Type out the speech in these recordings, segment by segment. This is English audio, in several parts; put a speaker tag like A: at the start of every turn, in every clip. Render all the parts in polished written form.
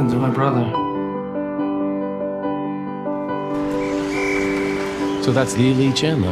A: happened to my brother?
B: So that's Lily Chandler.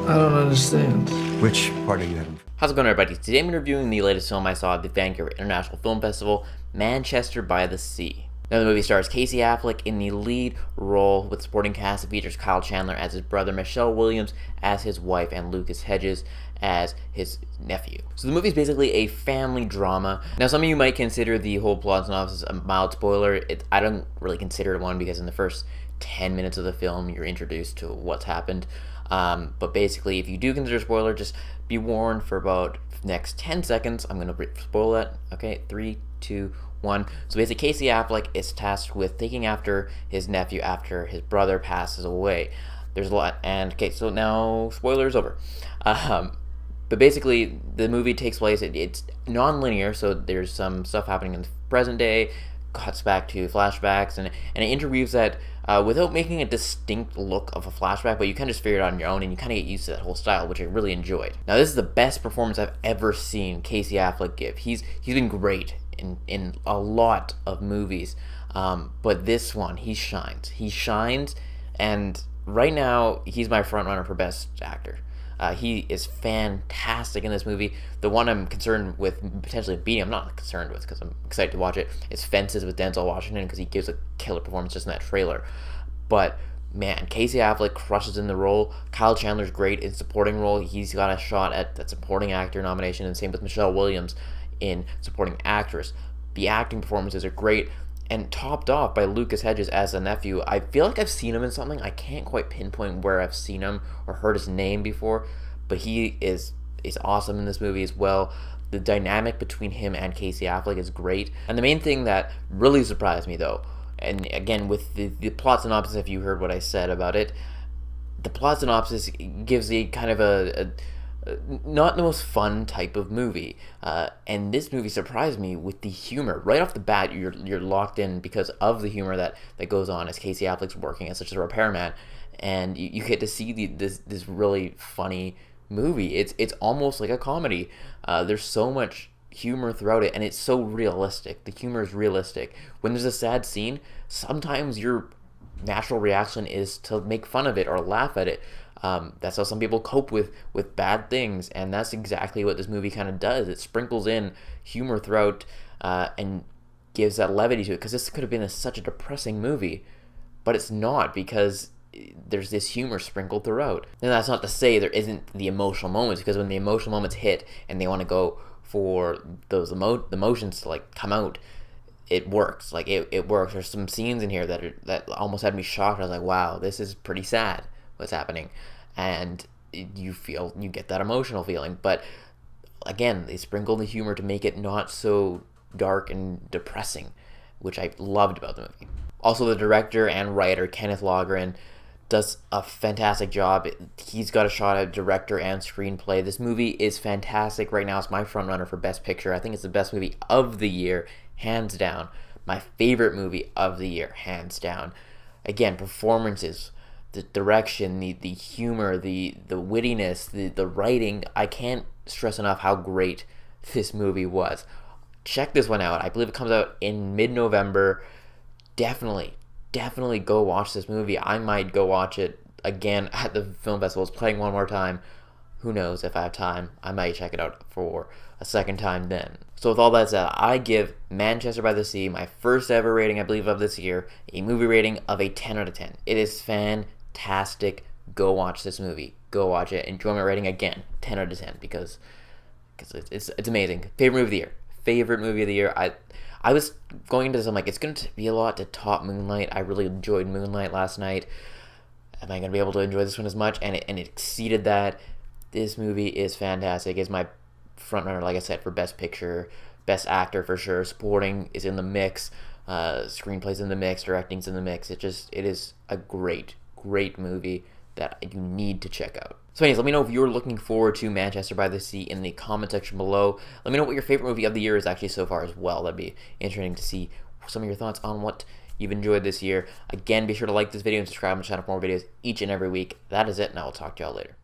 A: I don't understand.
C: Which part are you having?
D: How's it going, everybody? Today I'm reviewing the latest film I saw at the Vancouver International Film Festival, Manchester by the Sea. Now, the movie stars Casey Affleck in the lead role with supporting cast. It features Kyle Chandler as his brother, Michelle Williams as his wife, and Lucas Hedges as his nephew. So the movie is basically a family drama. Now, some of you might consider the whole plot synopsis a mild spoiler. I don't really consider it one because in the first 10 minutes of the film, you're introduced to what's happened. But basically, if you do consider a spoiler, just be warned for about the next 10 seconds. I'm going to spoil that. Okay, 3, 2, 1. So basically, Casey Affleck is tasked with taking after his nephew after his brother passes away. There's a lot, and okay, so now spoilers over. But basically, the movie takes place, it's non-linear, so there's some stuff happening in the present day, cuts back to flashbacks, and it interviews that without making a distinct look of a flashback, but you kind of just figure it out on your own, and you kind of get used to that whole style, which I really enjoyed. Now, this is the best performance I've ever seen Casey Affleck give. He's been great in a lot of movies, but this one, he shines, and right now, he's my front runner for Best Actor. He is fantastic in this movie. The one I'm concerned with potentially beating, I'm not concerned with because I'm excited to watch it, is Fences with Denzel Washington because he gives a killer performance just in that trailer. But man, Casey Affleck crushes in the role. Kyle Chandler's great in supporting role. He's got a shot at that supporting actor nomination, and same with Michelle Williams in supporting actress. The acting performances are great, and topped off by Lucas Hedges as a nephew. I feel like I've seen him in something. I can't quite pinpoint where I've seen him or heard his name before, but he is awesome in this movie as well. The dynamic between him and Casey Affleck is great. And the main thing that really surprised me, though, and again, with the plot synopsis, if you heard what I said about it, the plot synopsis gives a kind of a not the most fun type of movie, and this movie surprised me with the humor right off the bat. You're locked in because of the humor that goes on as Casey Affleck's working as such a repairman, and you get to see this really funny movie. It's almost like a comedy. There's so much humor throughout it, and it's so realistic. The humor is realistic. When there's a sad scene, sometimes your natural reaction is to make fun of it or laugh at it. That's how some people cope with bad things, and that's exactly what this movie kind of does. It sprinkles in humor throughout and gives that levity to it, because this could have been such a depressing movie, but it's not, because there's this humor sprinkled throughout. And that's not to say there isn't the emotional moments, because when the emotional moments hit and they want to go for those emotions to like come out, it works. Like it works. There's some scenes in here that almost had me shocked. I was like, wow, this is pretty sad what's happening, and you get that emotional feeling. But again, they sprinkle the humor to make it not so dark and depressing, which I loved about the movie. Also, the director and writer Kenneth Lonergan does a fantastic job. He's got a shot at director and screenplay. This movie is fantastic. Right now, it's my front runner for Best Picture. I think it's the best movie of the year, hands down. My favorite movie of the year, hands down. Again, performances, the direction, the humor, the wittiness, the writing. I can't stress enough how great this movie was. Check this one out. I believe it comes out in mid-November. Definitely go watch this movie. I might go watch it again at the film festival. It's playing one more time. Who knows, if I have time, I might check it out for a second time then. So with all that said, I give Manchester by the Sea my first ever rating, I believe, of this year, a movie rating of a 10 out of 10. It is fantastic. Go watch this movie. Go watch it. Enjoyment rating, again, 10 out of 10, because it's amazing. Favorite movie of the year. Favorite movie of the year. I was going into this, I'm like, it's going to be a lot to top Moonlight. I really enjoyed Moonlight last night. Am I going to be able to enjoy this one as much? And it exceeded that. This movie is fantastic. It's my front runner, like I said, for Best Picture, Best Actor for sure. Supporting is in the mix. Screenplay's in the mix. Directing's in the mix. It is a great movie that you need to check out. So anyways, let me know if you're looking forward to Manchester by the Sea in the comment section below. Let me know what your favorite movie of the year is actually so far as well. That'd be interesting to see some of your thoughts on what you've enjoyed this year. Again, be sure to like this video and subscribe to the channel for more videos each and every week. That is it, and I will talk to y'all later.